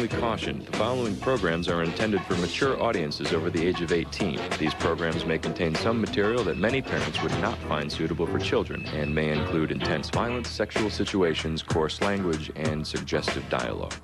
strongly caution, the following programs are intended for mature audiences over the age of 18. These programs may contain some material that many parents would not find suitable for children and may include intense violence, sexual situations, coarse language, and suggestive dialogue.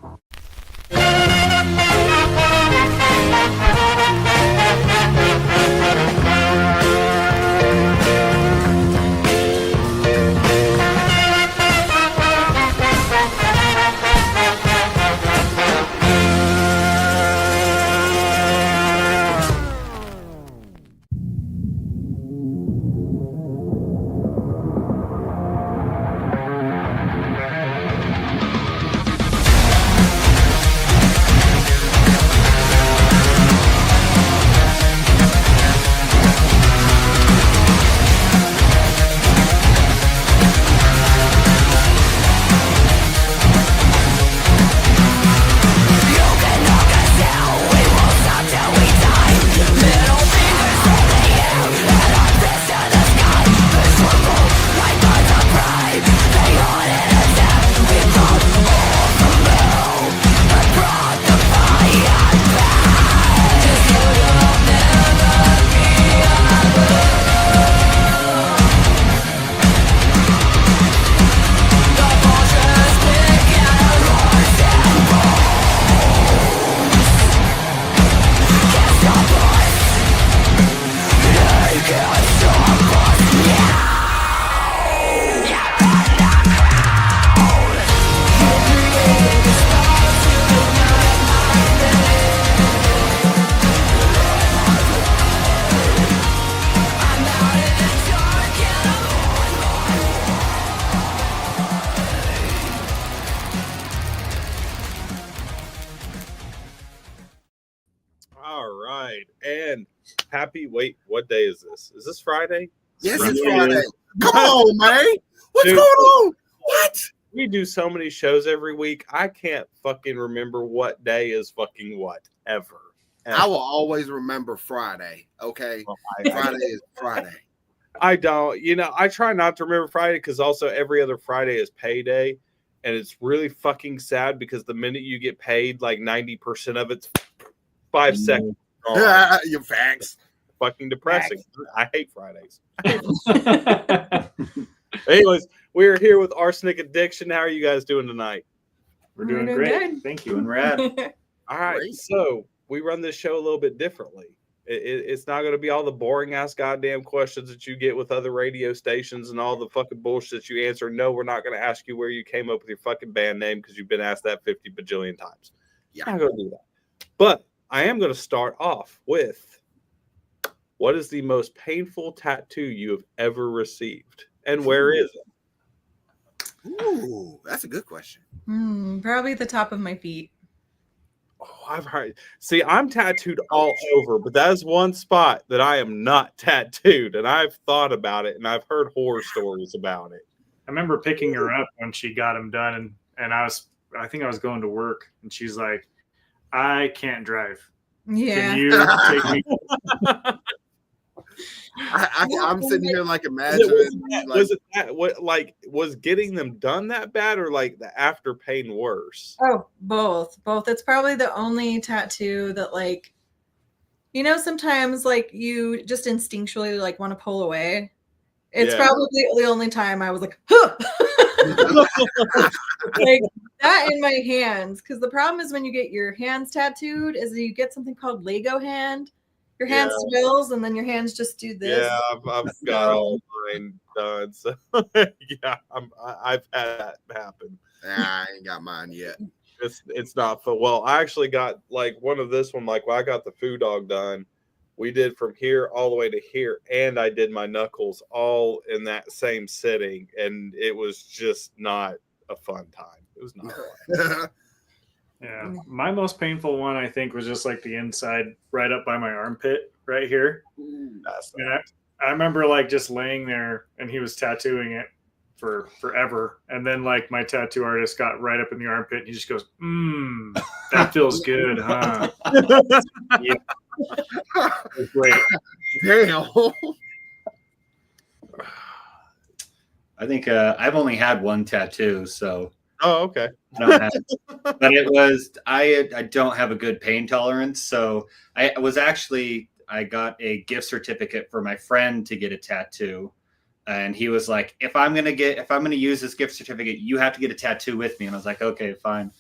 Wait, what day is this? Is this Friday? Yes, it's Friday. Come on, man. What's going on? What? We do so many shows every week. I can't fucking remember what day is fucking what ever. I will always remember Friday. Okay. Friday is Friday. I don't, I try not to remember Friday because also every other Friday is payday. And it's really fucking sad because the minute you get paid, like 90% of it's 5 seconds. Your facts. Fucking depressing. I hate Fridays. Anyways, we're here with Arsenic Addiction. How are you guys doing tonight? We're doing great. Good. Thank you. And rad. All right. Great. So we run this show a little bit differently. It's not going to be all the boring ass goddamn questions that you get with other radio stations and all the fucking bullshit you answer. No, we're not going to ask you where you came up with your fucking band name because you've been asked that 50 bajillion times. Yeah. I'm not going to do that. But I am going to start off with, what is the most painful tattoo you have ever received? And where is it? Ooh, that's a good question. Probably the top of my feet. Oh, I've heard. See, I'm tattooed all over, but that is one spot that I am not tattooed. And I've thought about it, and I've heard horror stories about it. I remember picking her up when she got them done, and I think I was going to work, and she's like, I can't drive. Yeah. Can you take me? I'm sitting here like imagining. Was getting them done that bad or like the after pain worse? Oh, both. It's probably the only tattoo that sometimes you just instinctually want to pull away. It's probably the only time I was like, huh! Like that in my hands. Because the problem is when you get your hands tattooed is you get something called Lego hand. Your hand swells and then your hands just do this. Yeah, I've got all mine done. So yeah, I've had that happen. I ain't got mine yet. It's not fun. Well, I actually got one of this one. When I got the foo dog done, we did from here all the way to here, and I did my knuckles all in that same sitting, and it was just not a fun time. It was not fun. Yeah, my most painful one, I think, was just the inside right up by my armpit right here. And I remember just laying there and he was tattooing it for forever. And then my tattoo artist got right up in the armpit and he just goes, that feels good, huh? Yeah. Great. Damn. I think I've only had one tattoo, so Oh, okay. I don't have, but it was I don't have a good pain tolerance, so I got a gift certificate for my friend to get a tattoo, and he was like, if I'm gonna use this gift certificate, you have to get a tattoo with me, and I was like, okay, fine.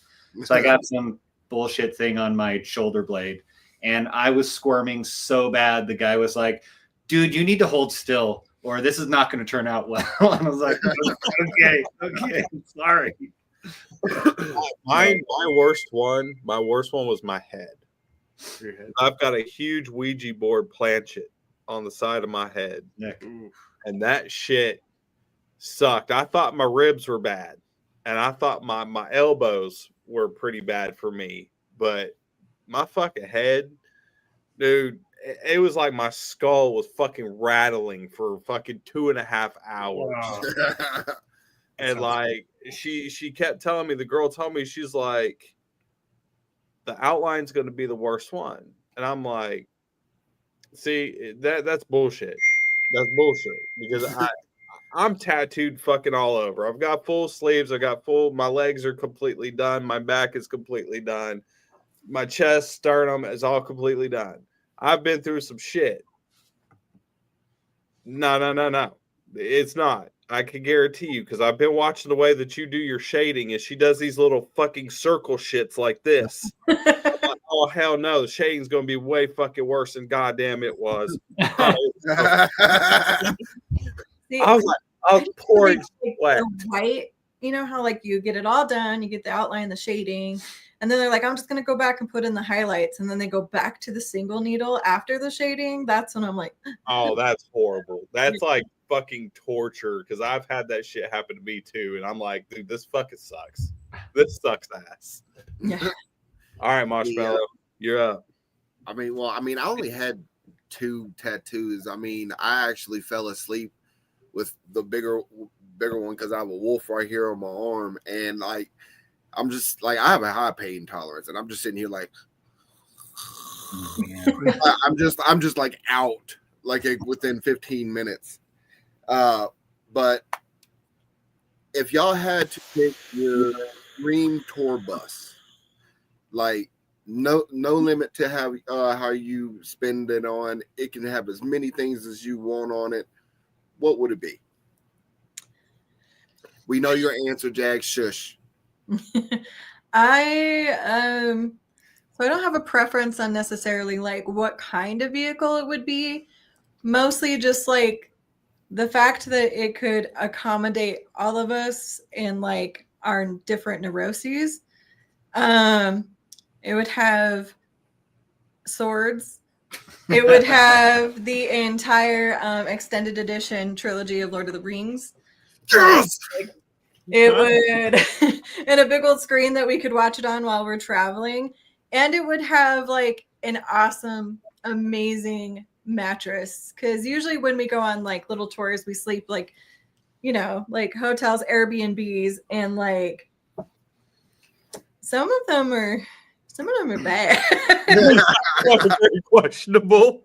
So I got some bullshit thing on my shoulder blade, and I was squirming so bad. The guy was like, dude, you need to hold still, or this is not going to turn out well. And I was like, okay, sorry. My worst one was my head. I've got a huge Ouija board planchet on the side of my head. And that shit sucked. I thought my ribs were bad, and I thought my elbows were pretty bad for me, but my fucking head, dude, it was like my skull was fucking rattling for fucking 2.5 hours. Wow. And like she kept telling me, the girl told me, she's like, the outline's going to be the worst one. And I'm like, see, that's bullshit. That's bullshit, because I'm tattooed fucking all over. I've got full sleeves. My legs are completely done. My back is completely done. My chest, sternum is all completely done. I've been through some shit. No. It's not. I can guarantee you, because I've been watching the way that you do your shading, and she does these little fucking circle shits like this. Like, oh, hell no. The shading's going to be way fucking worse than goddamn it was. I was pouring sweat. White, you know how like you get it all done, you get the outline, the shading, and then they're like, I'm just going to go back and put in the highlights. And then they go back to the single needle after the shading. That's when I'm like, oh, that's horrible. That's like fucking torture, because I've had that shit happen to me too. And I'm like, dude, this fucking sucks. This sucks ass. Yeah. All right, Moshmeloh, you're up. I only had 2 tattoos. I actually fell asleep with the bigger one because I have a wolf right here on my arm, and like I'm just like, I have a high pain tolerance, and I'm just sitting here like I'm just like out like within 15 minutes. But if y'all had to pick your dream tour bus, like no limit to how you spend it on, it can have as many things as you want on it, what would it be? We know your answer, Jagz. Shush. So I don't have a preference on necessarily like what kind of vehicle it would be. Mostly just like the fact that it could accommodate all of us in like our different neuroses. It would have swords. It would have the entire extended edition trilogy of Lord of the Rings. Yes! It would, and a big old screen that we could watch it on while we're traveling. And it would have like an awesome, amazing mattress. Because usually when we go on like little tours, we sleep like, you know, like hotels, Airbnbs, and like some of them are bad. Very questionable.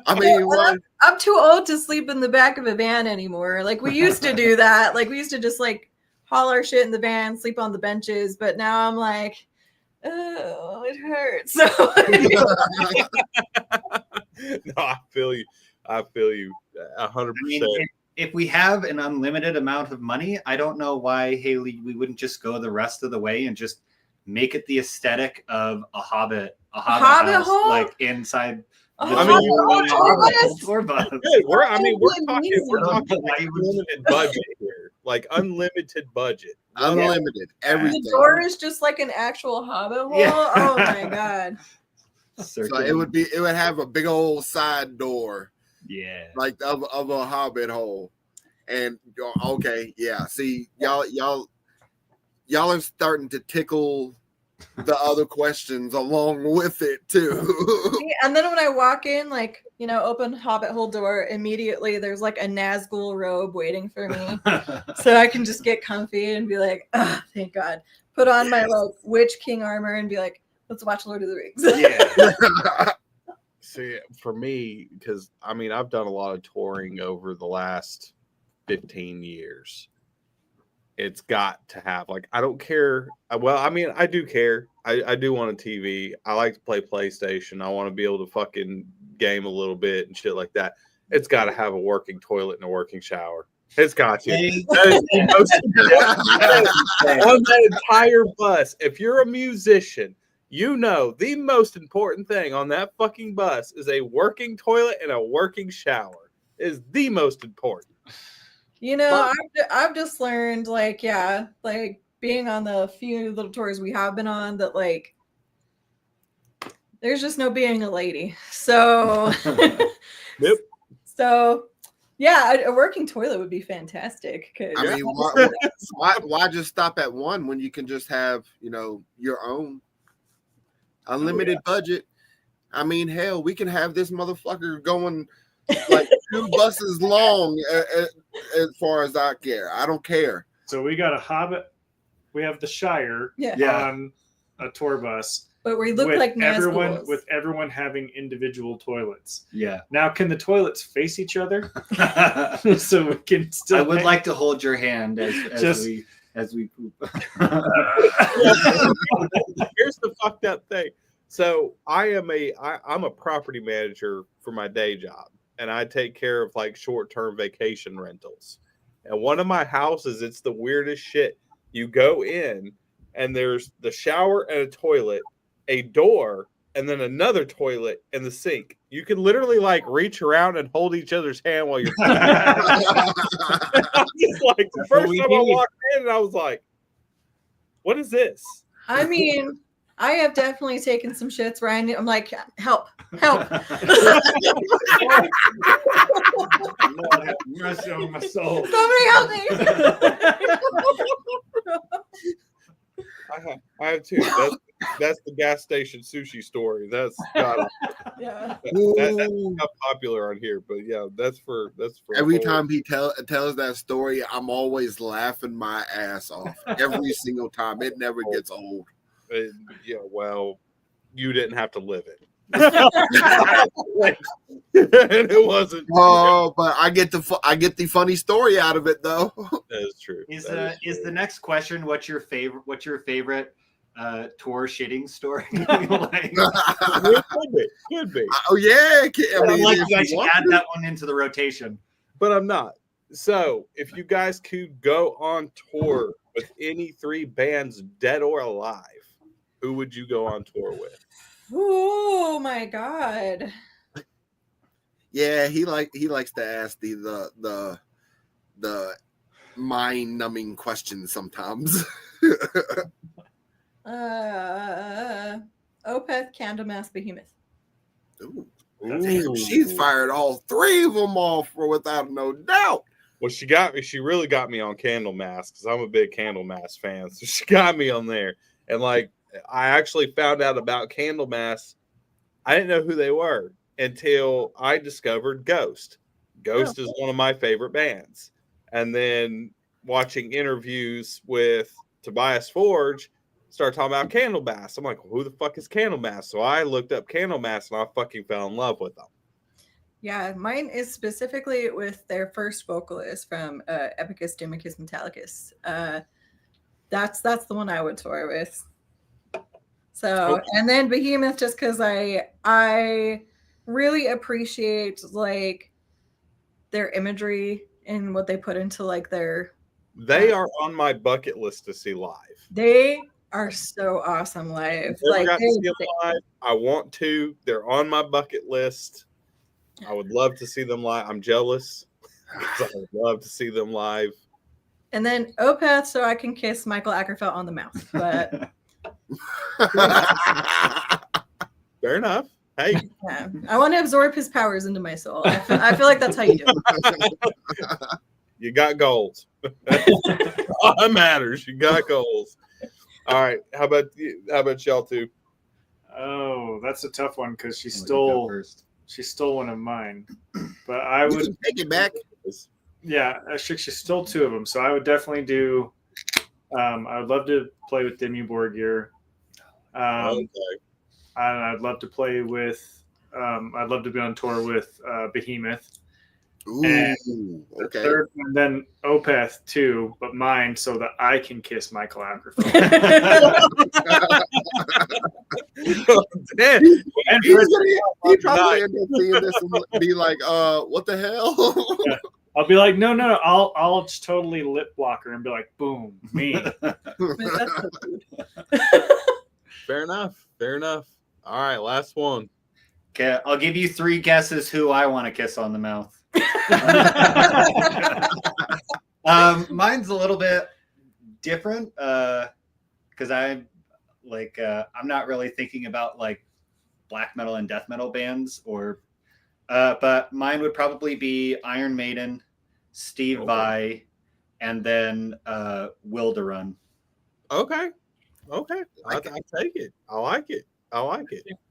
I'm too old to sleep in the back of a van anymore. Like we used to do that. Like we used to just like haul our shit in the van, sleep on the benches. But now I'm like, oh, it hurts. So no, I feel you 100%. If we have an unlimited amount of money, I don't know why, Haley, we wouldn't just go the rest of the way and just make it the aesthetic of a hobbit house, hole? like inside. We're talking unlimited budget here, like unlimited budget, unlimited everything. The door is just like an actual hobbit hole. Yeah. Oh my god! So it would have a big old side door, like of a hobbit hole, and okay, yeah. See, y'all are starting to tickle the other questions along with it too. And then when I walk in, like, you know, open hobbit hole door, immediately there's like a Nazgul robe waiting for me. So I can just get comfy and be like, oh, thank God. Put on my like Witch King armor and be like, let's watch Lord of the Rings. Yeah. See, for me, because I've done a lot of touring over the last 15 years. it's got to have, like, I don't care. Well, I mean, I do care. I do want a TV. I like to play PlayStation. I want to be able to fucking game a little bit and shit like that. It's got to have a working toilet and a working shower. It's got to. That is the most on that entire bus. If you're a musician, you know the most important thing on that fucking bus is a working toilet and a working shower. Is the most important. You know, I've just learned, like, yeah, like being on the few little tours we have been on, that like there's just no being a lady. So, Yep. So, yeah, a working toilet would be fantastic. I mean, why just stop at one when you can just have, you know, your own unlimited budget? I mean, hell, we can have this motherfucker going like 2 buses long as far as I care. I don't care. So we got a Hobbit. We have the Shire on a tour bus. But we look like everyone with everyone having individual toilets. Yeah. Now, can the toilets face each other so we can still? I would like to hold your hand as we poop. Here's the fucked up thing. So I'm a property manager for my day job, and I take care of like short-term vacation rentals. And one of my houses, it's the weirdest shit. You go in, and there's the shower and a toilet, a door, and then another toilet and the sink. You can literally like reach around and hold each other's hand while you're. I'm just like, the first time I walked in, and I was like, "What is this?" I mean, I have definitely taken some shits where I'm like, help. Lord have mercy on my soul. Somebody help me. I have two. That's the gas station sushi story. That's not that's not popular on here, but yeah, that's for every time he tells that story, I'm always laughing my ass off every single time. It never gets old. Yeah, well, you didn't have to live it. And it wasn't. Oh, but I get the funny story out of it though. That is true. Is the next question what's your favorite tour shitting story? Like, could be. Oh yeah, I mean, like you guys should add that one into the rotation. But I'm not. So if you guys could go on tour with any 3 bands, dead or alive, who would you go on tour with? Oh my god. Yeah, he likes to ask the mind-numbing questions sometimes. Opeth, Candlemass, Behemoth. Ooh. Damn, she's fired all 3 of them off without no doubt. Well, she really got me on Candlemass because I'm a big Candlemass fan. So she got me on there. And like, I actually found out about Candlemass. I didn't know who they were until I discovered Ghost. Ghost is one of my favorite bands. And then watching interviews with Tobias Forge, started talking about Candlemass. I'm like, well, who the fuck is Candlemass? So I looked up Candlemass and I fucking fell in love with them. Yeah, mine is specifically with their first vocalist from Epicus Demicus Metallicus. That's the one I would tour with. So, okay. And then Behemoth, just because I really appreciate like their imagery and what they put into like their. They are on my bucket list to see live. They are so awesome live. Like got to see them live. I want to. They're on my bucket list. I would love to see them live. I'm jealous. I would love to see them live. And then Opeth, so I can kiss Michael Ackerfeld on the mouth. But fair enough. Hey, yeah. I want to absorb his powers into my soul. I feel like that's how you do it. You got goals. All that matters. You got goals. All right. How about y'all two? Oh, that's a tough one because she stole one of mine. But I would take it back. Yeah, actually, she stole 2 of them. So I would definitely do. I would love to play with Dimmu Borgir. Okay. I'd love to play with. I'd love to be on tour with Behemoth. Ooh, And okay. Third one, then Opeth too, but mine so that I can kiss Michael Ackerfeld. Damn. And He probably end up seeing this and be like, what the hell? Yeah. I'll be like, no, I'll just totally lip block her and be like, boom, me. Fair enough. All right, last one. Okay, I'll give you 3 guesses who I want to kiss on the mouth. Mine's a little bit different because I'm not really thinking about like black metal and death metal bands but mine would probably be Iron Maiden, Steve Vai, and then Wilderun. Okay. I take it. I like it.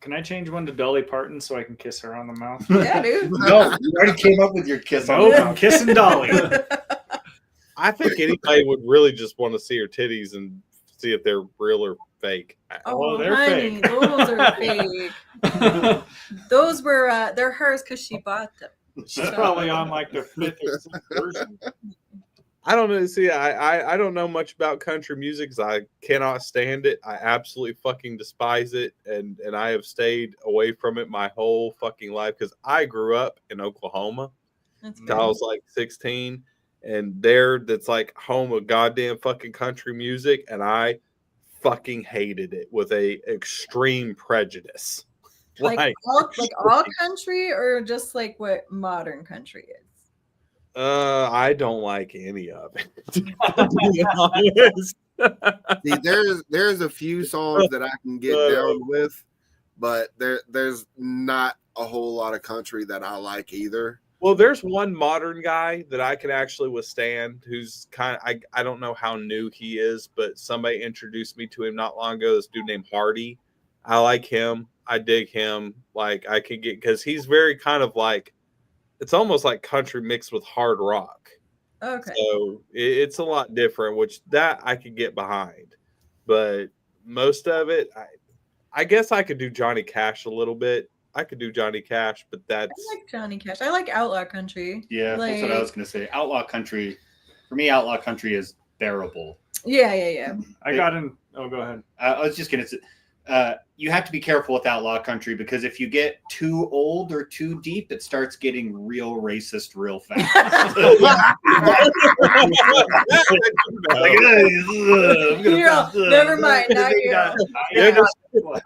Can I change one to Dolly Parton so I can kiss her on the mouth? Yeah, dude. No, you already came up with your kiss. Nope, I'm kissing Dolly. I think anybody would really just want to see her titties and see if they're real or fake. Oh, they're honey, fake. those are fake. Those were they're hers because she bought them. She's probably on like the 5th or 6th version. I don't know. See, I don't know much about country music because I cannot stand it. I absolutely fucking despise it, and I have stayed away from it my whole fucking life because I grew up in Oklahoma. That's I was like 16, and that's like home of goddamn fucking country music, and I fucking hated it with a extreme prejudice. like all country or just like what modern country is. I don't like any of it. To be honest. See, there's a few songs that I can get down with, but there's not a whole lot of country that I like either. Well, there's one modern guy that I can actually withstand who's I don't know how new he is, but somebody introduced me to him not long ago. This dude named Hardy. I like him. I dig him. Like I can get because he's very kind of like it's almost like country mixed with hard rock. Okay. So it's a lot different, which that I could get behind. But most of it, I guess I could do Johnny Cash a little bit. I could do Johnny Cash, but that's... I like Johnny Cash. I like outlaw country. Yeah, that's what I was going to say. Outlaw country, for me, outlaw country is bearable. Yeah. I got in... Oh, go ahead. I was just going to say, you have to be careful with outlaw country because if you get too old or too deep, it starts getting real racist real fast. Never mind. Not you.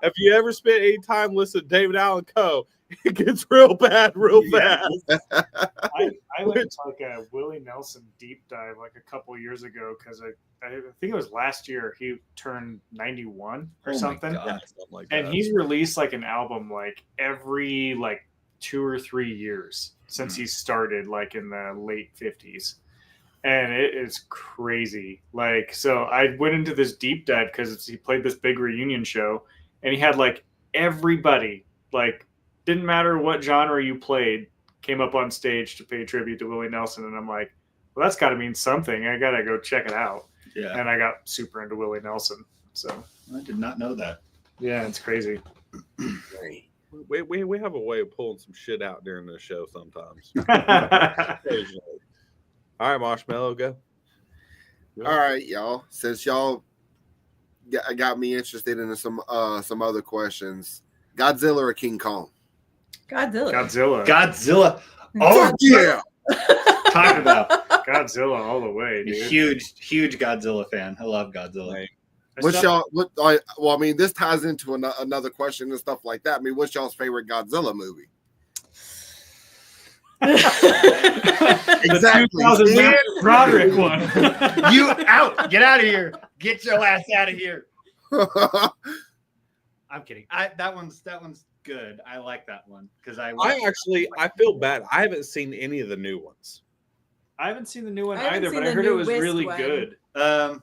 If you ever spent any time listening to David Allan Coe, it gets real bad real fast. I went to like a Willie Nelson deep dive like a couple years ago because I think it was last year he turned 91 or something. Like and he's released like an album like every like 2 or 3 years since he started like in the late 50s. And it is crazy. Like, so I went into this deep dive because he played this big reunion show and he had like everybody, like, didn't matter what genre you played, came up on stage to pay tribute to Willie Nelson. And I'm like, well, that's got to mean something. I got to go check it out. Yeah. And I got super into Willie Nelson. So I did not know that. Yeah, it's crazy. We have a way of pulling some shit out during the show sometimes. All right, Moshmeloh, go. All right, y'all. Since y'all got me interested in some other questions, Godzilla or King Kong? Godzilla. Oh yeah. Talk about Godzilla all the way, dude. Huge Godzilla fan. I love Godzilla. Right. Well, I mean, this ties into another question and stuff like that. I mean, what's y'all's favorite Godzilla movie? Exactly. The Broderick one. You out. Get out of here. Get your ass out of here. I'm kidding. That one's good. I like that one because I feel bad. I haven't seen any of the new ones. I haven't seen the new one either, but I heard it was really good. I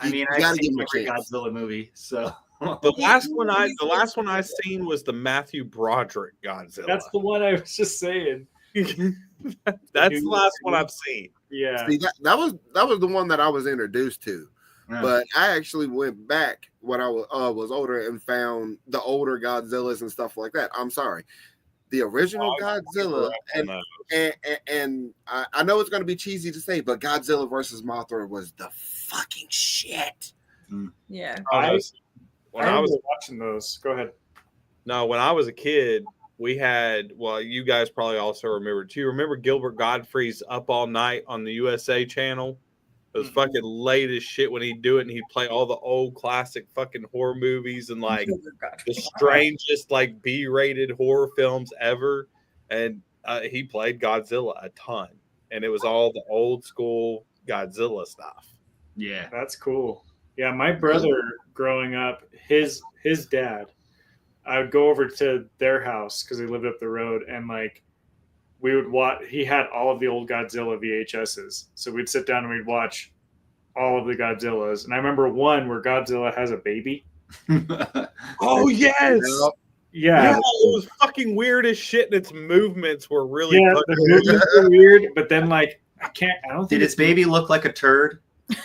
mean, I've seen every Godzilla movie, so the last one I seen was the Matthew Broderick Godzilla. That's the one I was just saying. That's the last one I've seen. Yeah. See, that was the one that I was introduced to. Yeah. But I actually went back when I was older and found the older Godzillas and stuff like that. I'm sorry. the original Oh, Godzilla, and I know it's going to be cheesy to say, but Godzilla versus Mothra was the fucking shit. Yeah. I when I was watching those. Go ahead. No, when I was a kid, we had, well, you guys probably also remember. Do you remember Gilbert Gottfried's Up All Night on the USA channel? It was fucking late as shit when he'd do it, and he'd play all the old classic fucking horror movies and like the strangest like B-rated horror films ever. And he played Godzilla a ton, and it was all the old school Godzilla stuff. Yeah, that's cool. Yeah, my brother growing up, his dad, I would go over to their house because they lived up the road, and like we would watch. He had all of the old Godzilla VHSs, so we'd sit down and we'd watch all of the Godzillas. And I remember one where Godzilla has a baby. Oh yes, yeah, it was fucking weird as shit, and its movements were really the movements were weird. But then like I don't. Did its baby look like a turd?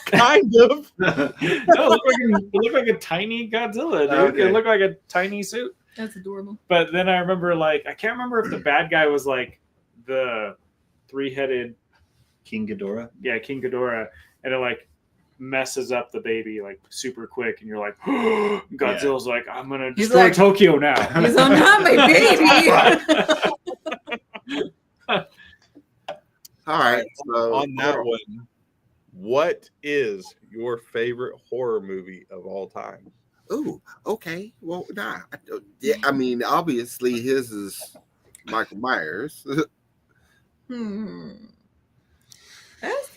Kind of. No, it looked like a tiny Godzilla, dude. Okay. It looked like a tiny suit. That's adorable. But then I remember, like, I can't remember if the bad guy was like the three-headed King Ghidorah. Yeah, King Ghidorah, and it like messes up the baby like super quick, and you're like, Godzilla's like, I'm gonna destroy Tokyo now. He's not my baby. All right. So on that one, what is your favorite horror movie of all time? Oh, okay. Well, nah. Yeah, I mean, obviously his is Michael Myers. That's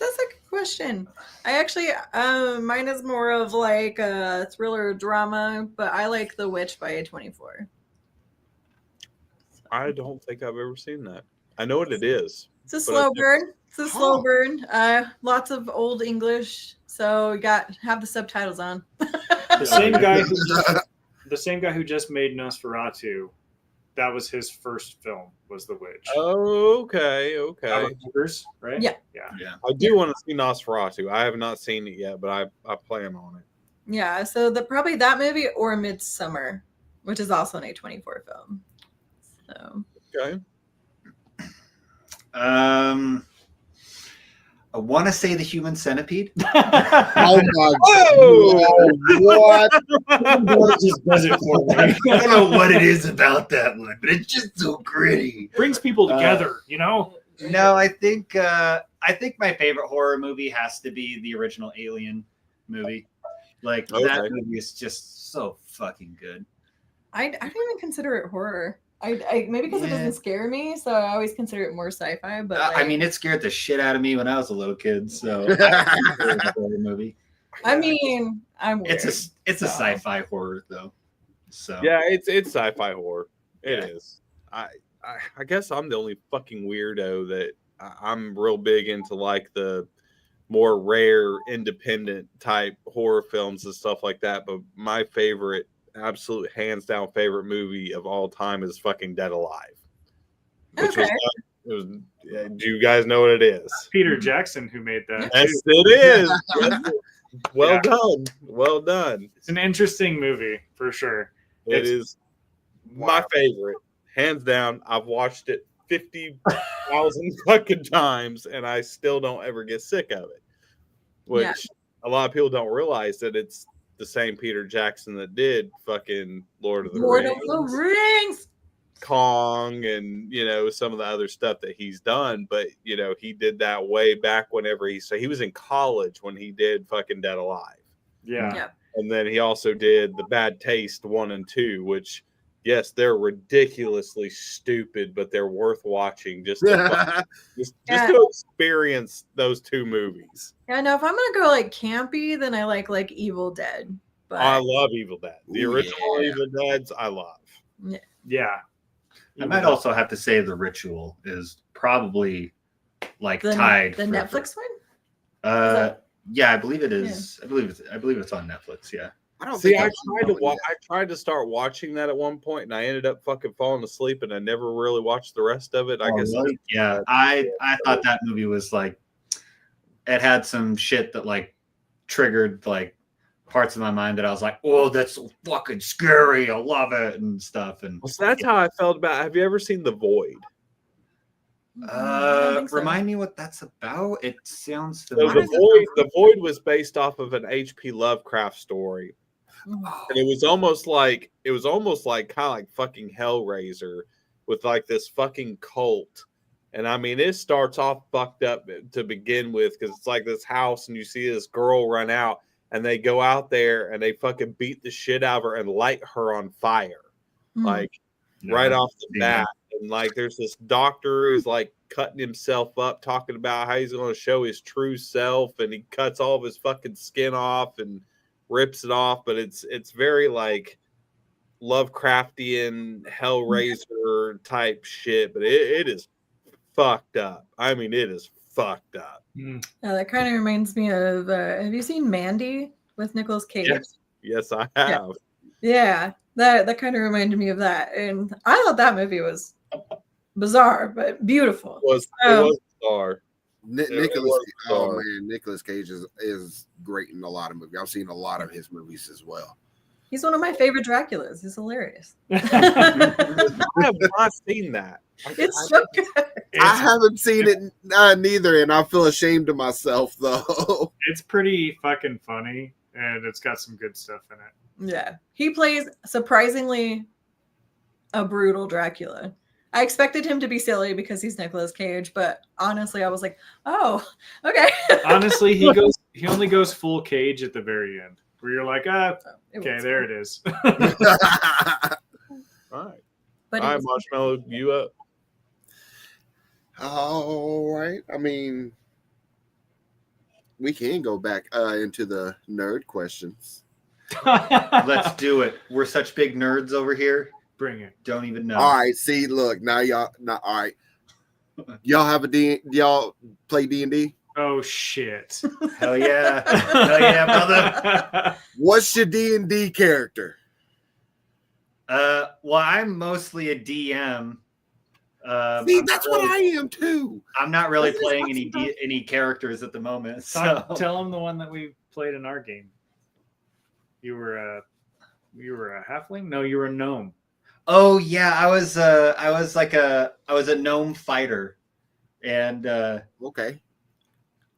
a good question. I actually, mine is more of like a thriller drama, but I like The Witch by A24. I don't think I've ever seen that. I know what it is. It's a slow burn. It's a slow burn. Lots of old English, so you have the subtitles on. The same guy who just made Nosferatu, that was his first film, was The Witch. Oh, okay. Right? Yeah. I do want to see Nosferatu. I have not seen it yet, but I plan on it. Yeah, so probably that movie or Midsummer, which is also an A24 film. So okay. I want to say The Human Centipede. Oh my God! What? Just does it for me. I don't know what it is about that one, but it's just so gritty. Brings people together, you know. No, I think my favorite horror movie has to be the original Alien movie. Like that movie is just so fucking good. I don't even consider it horror. I maybe because it doesn't scare me, so I always consider it more sci-fi. But I mean, it scared the shit out of me when I was a little kid. So it's a horror movie. I mean, I'm weird. It's a sci-fi horror though. So yeah, it's sci-fi horror. It is. I guess I'm the only fucking weirdo that I'm real big into like the more rare independent type horror films and stuff like that. But my favorite, absolute hands down favorite movie of all time is fucking Dead Alive. Which do you guys know what it is? Peter Jackson who made that. Yes, it is. Well done. Well done. It's an interesting movie for sure. It is my favorite. Hands down. I've watched it 50,000 fucking times and I still don't ever get sick of it. Which a lot of people don't realize that it's the same Peter Jackson that did fucking Lord of the Rings, Kong, and some of the other stuff that he's done. But he did that way back whenever he was in college when he did fucking Dead Alive. Yeah. And then he also did The Bad Taste 1 and 2, which yes, they're ridiculously stupid, but they're worth watching just to experience those two movies. Yeah, no, if I'm gonna go like campy, then I like Evil Dead. But I love Evil Dead. The original Evil Deads, I love. Yeah. I might also have to say The Ritual is probably like tied. The Netflix one? Yeah, I believe it is. Yeah. I believe it's on Netflix. Yeah. I tried to start watching that at one point, and I ended up fucking falling asleep, and I never really watched the rest of it. I guess. Really? Yeah, I thought that movie was like, it had some shit that like triggered like parts of my mind that I was like, oh, that's so fucking scary. I love it and stuff. And Well, so that's how I felt about. Have you ever seen The Void? I don't think so. Remind me what that's about. It sounds So familiar. The Void was based off of an H.P. Lovecraft story, and it was almost like kind of like fucking Hellraiser with like this fucking cult. And I mean, it starts off fucked up to begin with because it's like this house, and you see this girl run out, and they go out there and they fucking beat the shit out of her and light her on fire, like right off the bat. And like, there's this doctor who's like cutting himself up, talking about how he's going to show his true self, and he cuts all of his fucking skin off and rips it off. But it's very like Lovecraftian Hellraiser type shit. But it is fucked up. I mean, it is fucked up. That kind of reminds me of. Have you seen Mandy with Nicolas Cage? Yes, I have. Yeah, that kind of reminded me of that, and I thought that movie was bizarre but beautiful. It was bizarre. Nicolas Cage is great in a lot of movies. I've seen a lot of his movies as well. He's one of my favorite Draculas. He's hilarious. I have not seen that. It's so good. I haven't seen it neither, and I feel ashamed of myself though. It's pretty fucking funny, and it's got some good stuff in it. Yeah, he plays surprisingly a brutal Dracula. I expected him to be silly because he's Nicolas Cage, but honestly, I was like, "Oh, okay." Honestly, he only goes full Cage at the very end, where you're like, okay, there it is. All right, But all right, Moshmeloh, you up? All right. I mean, we can go back into the nerd questions. Let's do it. We're such big nerds over here. Bring it. Don't even know. All right. See, look, now y'all. All right. Y'all have y'all play D&D? Oh shit! Hell yeah! Hell yeah, brother! What's your D&D character? Well, I'm mostly a DM. See, that's what I am too. I'm not really playing any characters at the moment. So Tell them the one that we played in our game. You were a halfling? No, you were a gnome. Oh yeah, I was a gnome fighter, and Okay.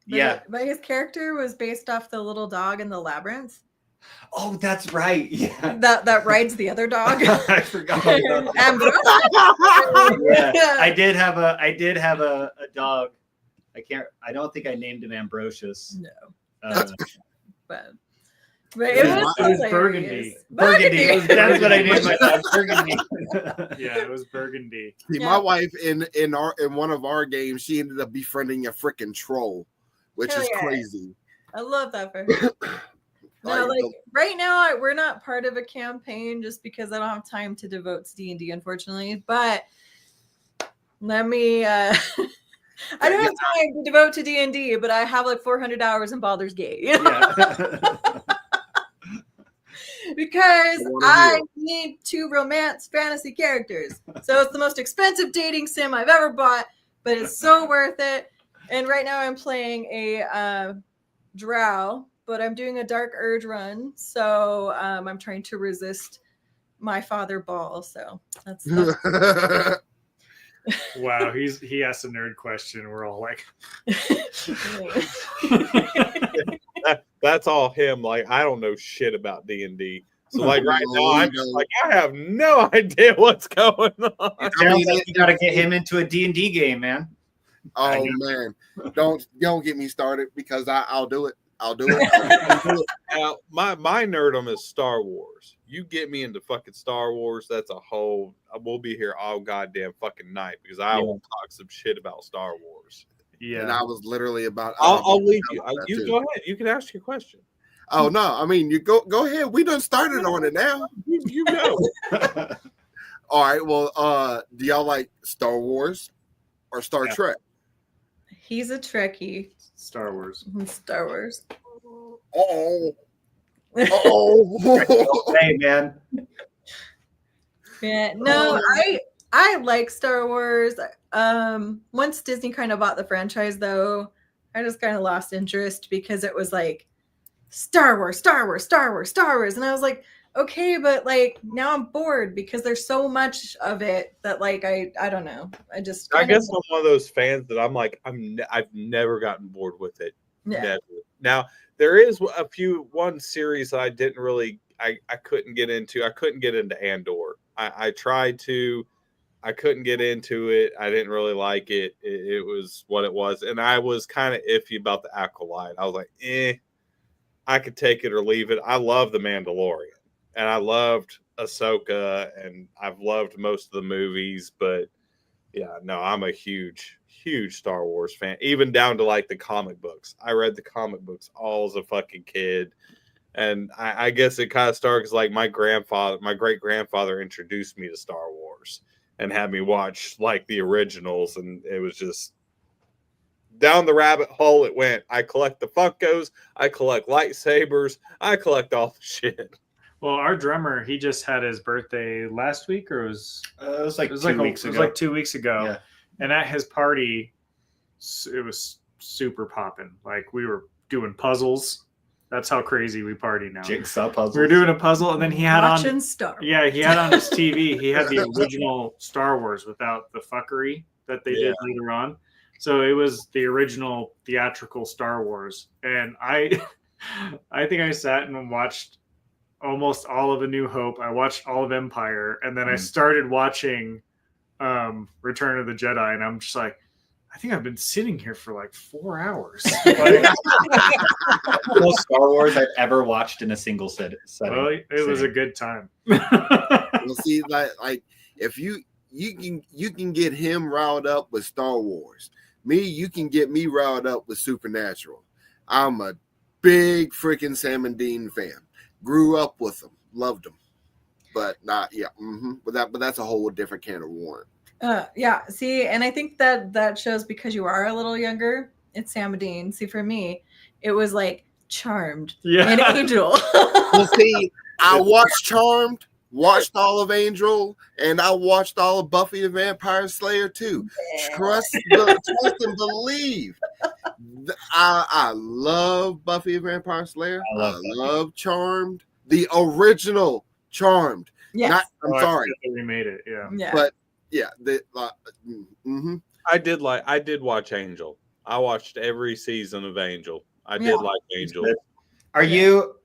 But his character was based off the little dog in the labyrinth. Oh, that's right. Yeah, That rides the other dog. I forgot about that. Yeah, I did have a dog. I don't think I named him Ambrosius. No. But It was Burgundy. Burgundy. That's what I named my dog. Burgundy. Yeah, it was Burgundy. See, my wife in one of our games, she ended up befriending a freaking troll, which is crazy. I love that for her. No, right now we're not part of a campaign just because I don't have time to devote to D&D, unfortunately. But let me. I don't have time to devote to D&D, but I have like 400 hours in Baldur's Gate. Because I need 2 romance fantasy characters. So it's the most expensive dating sim I've ever bought, but it's so worth it. And right now I'm playing a drow, but I'm doing a dark urge run. So I'm trying to resist my father ball. So that's Wow, he asked a nerd question. We're all like, that's all him. Like, I don't know shit about D&D. So like right now, I'm just like, I have no idea what's going on. You got to get him into a D&D game, man. Oh man, don't get me started because I'll do it. I'll do it. Now, my nerdum is Star Wars. You get me into fucking Star Wars, that's a whole. We'll be here all goddamn fucking night because I will talk some shit about Star Wars. Yeah, and I was literally about. I'll leave you. You go ahead. You can ask your question. Oh no, I mean you go ahead. We done started on it now. You go. All right. Well, do y'all like Star Wars or Star Trek? He's a Trekkie. Star Wars. Star Wars. Oh. Hey man. Yeah. No, I like Star Wars. Once Disney kind of bought the franchise, though, I just kind of lost interest because it was like Star Wars, Star Wars, Star Wars, Star Wars. And I was like, okay, but like now I'm bored because there's so much of it that like I don't know. I guess I'm one of those fans that I'm like I've never gotten bored with it. Yeah. Never. Now there is one series that I didn't really I couldn't get into. I couldn't get into Andor. I tried to. I couldn't get into it. I didn't really like it. It was what it was, and I was kind of iffy about the Acolyte. I was like, I could take it or leave it. I love The Mandalorian, and I loved Ahsoka, and I've loved most of the movies. But yeah, no, I'm a huge Star Wars fan, even down to like the comic books. I read the comic books all as a fucking kid, and I guess it kind of started because like my great grandfather introduced me to Star Wars and had me watch like the originals, and it was just down the rabbit hole it went. I collect the Funkos, I collect lightsabers, I collect all the shit. Well, our drummer, he just had his birthday last week, or it was 2 weeks ago. It was like 2 weeks ago. Yeah. And at his party, it was super popping. Like we were doing puzzles. That's how crazy we party now. Jigsaw puzzles. We were doing a puzzle, and then he had watching Star Wars. Yeah, he had on his TV. He had the original Star Wars without the fuckery that they did later on. So it was the original theatrical Star Wars, and I think I sat and watched almost all of A New Hope. I watched all of Empire, and then I started watching Return of the Jedi, and I'm just like, I think I've been sitting here for like 4 hours. Like, most Star Wars I've ever watched in a single setting. Well, it was a good time. Well, see, like if you can get him riled up with Star Wars. Me, you can get me riled up with Supernatural. I'm a big freaking Sam and Dean fan. Grew up with them, loved them, but not But that's a whole different can of worms. Yeah. See, and I think that shows because you are a little younger. It's Sam and Dean. See, for me, it was like Charmed and Angel. Well, see, I watched Charmed, watched all of Angel, and I watched all of Buffy the Vampire Slayer too. Yeah. Trust and believe. I love Buffy the Vampire Slayer. I love Charmed, the original Charmed. Yes. I'm sorry, we made it. Yeah. But yeah, I did watch Angel. I watched every season of Angel. I did like Angel. Are you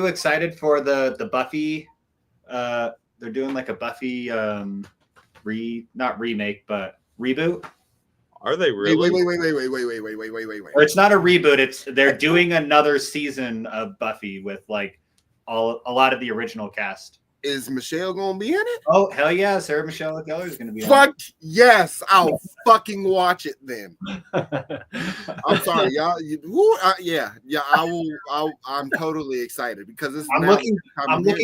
excited for the Buffy? They're doing like a Buffy not remake but reboot. Are they really? Wait. Or it's not a reboot. They're doing another season of Buffy with like a lot of the original cast. Is Michelle gonna be in it? Oh hell yeah, Sarah Michelle Gellar is gonna be. Fuck yes, I'll fucking watch it then. I'm sorry, y'all. I will. I'm totally excited because I'm looking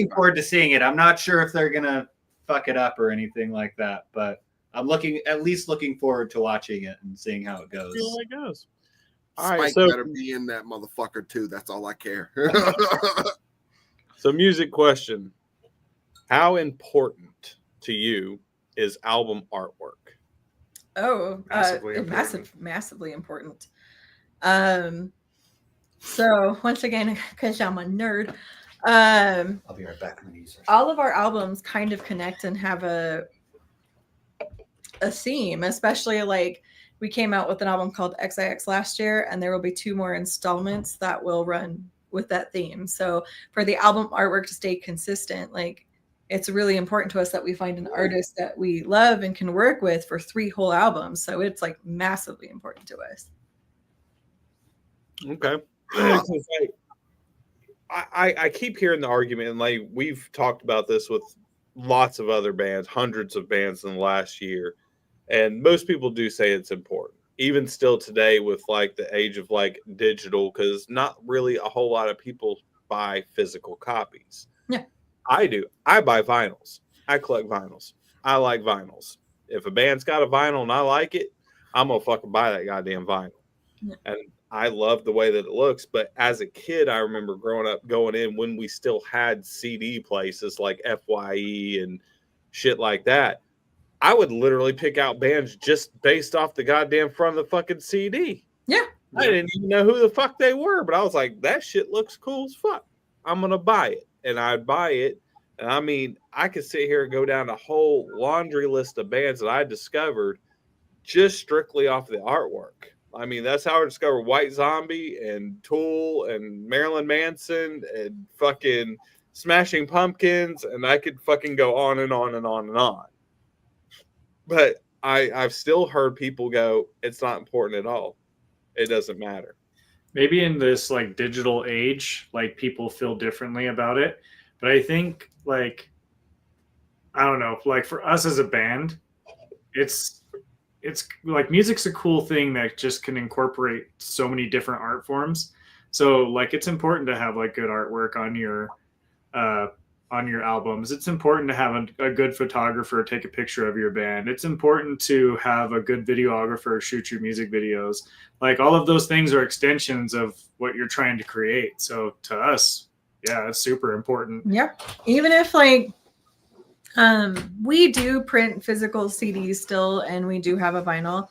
forward to seeing it. I'm not sure if they're gonna fuck it up or anything like that, but I'm at least looking forward to watching it and seeing how it goes. See how it goes. All right, so better be in that motherfucker too. That's all I care. So, music question. How important to you is album artwork? Oh, massively important. So once again, because I'm a nerd, I'll be right back. all of our albums kind of connect and have a theme, especially like we came out with an album called XIX last year, and there will be 2 more installments that will run with that theme. So for the album artwork to stay consistent, like it's really important to us that we find an artist that we love and can work with for 3 whole albums. So it's like massively important to us. Okay. I keep hearing the argument, and like we've talked about this with lots of other bands, hundreds of bands in the last year. And most people do say it's important, even still today with like the age of like digital, because not really a whole lot of people buy physical copies. Yeah. I do. I buy vinyls. I collect vinyls. I like vinyls. If a band's got a vinyl and I like it, I'm going to fucking buy that goddamn vinyl. Yeah. And I love the way that it looks. But as a kid, I remember growing up going in when we still had CD places like FYE and shit like that. I would literally pick out bands just based off the goddamn front of the fucking CD. Yeah. I didn't even know who the fuck they were, but I was like, that shit looks cool as fuck. I'm gonna buy it. And I'd buy it. And I mean, I could sit here and go down a whole laundry list of bands that I discovered just strictly off the artwork. I mean, that's how I discovered White Zombie and Tool and Marilyn Manson and fucking Smashing Pumpkins, and I could fucking go on and on and on and on. But I've still heard people go, it's not important at all. It doesn't matter. Maybe in this like digital age, like people feel differently about it. But I think like, I don't know, like for us as a band, it's like music's a cool thing that just can incorporate so many different art forms. So like it's important to have like good artwork on your albums. It's important to have a good photographer take a picture of your band. It's important to have a good videographer shoot your music videos. Like all of those things are extensions of what you're trying to create. So to us, yeah, it's super important. Yep. Even if like we do print physical CDs still, and we do have a vinyl.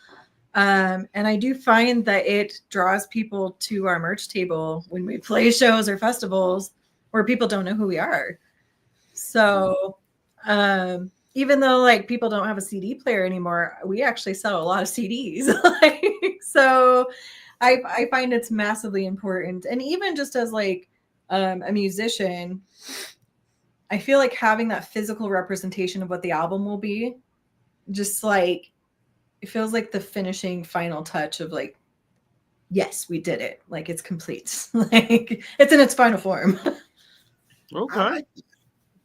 And I do find that it draws people to our merch table when we play shows or festivals where people don't know who we are. So even though like people don't have a CD player anymore, we actually sell a lot of CDs. So I find it's massively important. And even just as like a musician, I feel like having that physical representation of what the album will be, just like, it feels like the finishing final touch of like, yes, we did it. Like it's complete. Like it's in its final form. Okay.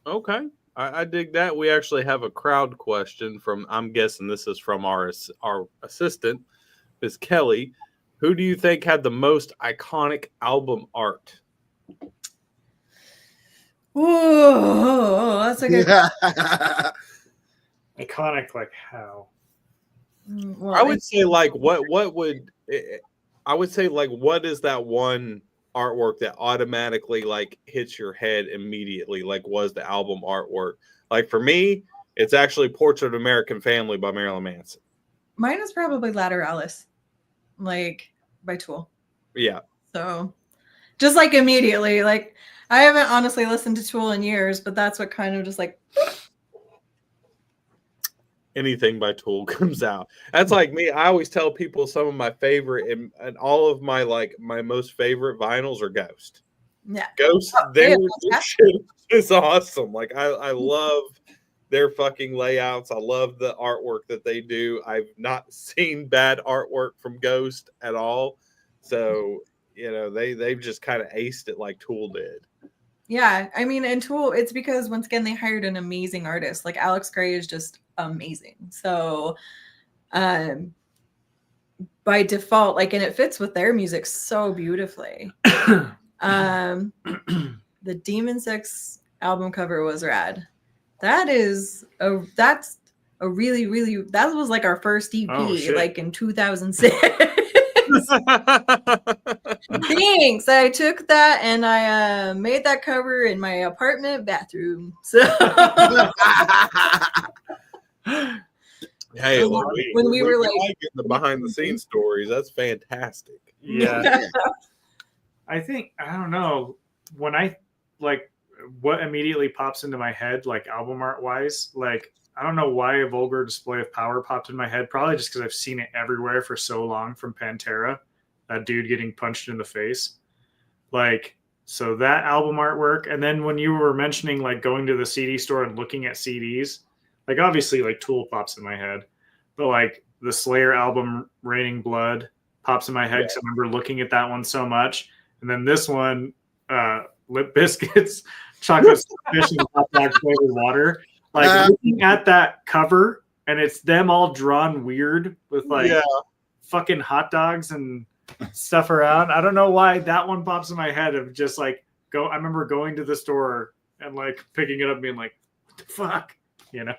Okay. I dig that. We actually have a crowd question from, I'm guessing this is from our assistant, Ms. Kelly. Who do you think had the most iconic album art? Ooh, that's a good. Iconic, like how? Well, I would say like what would I would say like what is that one artwork that automatically like hits your head immediately? Like was the album artwork? Like for me, it's actually Portrait of American Family by Marilyn Manson. Mine is probably Lateralis, like by Tool. Yeah. So just like immediately, like I haven't honestly listened to Tool in years, but that's what kind of just like anything by Tool comes out. That's like me. I always tell people some of my favorite and all of my like my most favorite vinyls are Ghost. Yeah. Ghost, their shit is awesome. Like I love their fucking layouts. I love the artwork that they do. I've not seen bad artwork from Ghost at all. So, you know, they've just kind of aced it like Tool did. Yeah, I mean, and Tool, it's because once again they hired an amazing artist. Like Alex Gray is just amazing. So by default, like, and it fits with their music so beautifully. The Demon 6 album cover was rad. That's a really, really, that was like our first EP, like in 2006. Thanks. I took that and I made that cover in my apartment bathroom. So hey, when we were like getting the behind the scenes stories, that's fantastic. Yeah. I think, I don't know, when I like what immediately pops into my head, like album art wise, like I don't know why a Vulgar Display of Power popped in my head. Probably just because I've seen it everywhere for so long from Pantera. That dude getting punched in the face. Like, so that album artwork. And then when you were mentioning like going to the CD store and looking at CDs, like obviously like Tool pops in my head. But like the Slayer album Raining Blood pops in my head because I remember looking at that one so much. And then this one, Limp Bizkit's Chocolate Fish and Hot Dog Flavored Water. Like looking at that cover and it's them all drawn weird with like fucking hot dogs and stuff around. I don't know why that one pops in my head of just like I remember going to the store and like picking it up and being like, what the fuck? You know?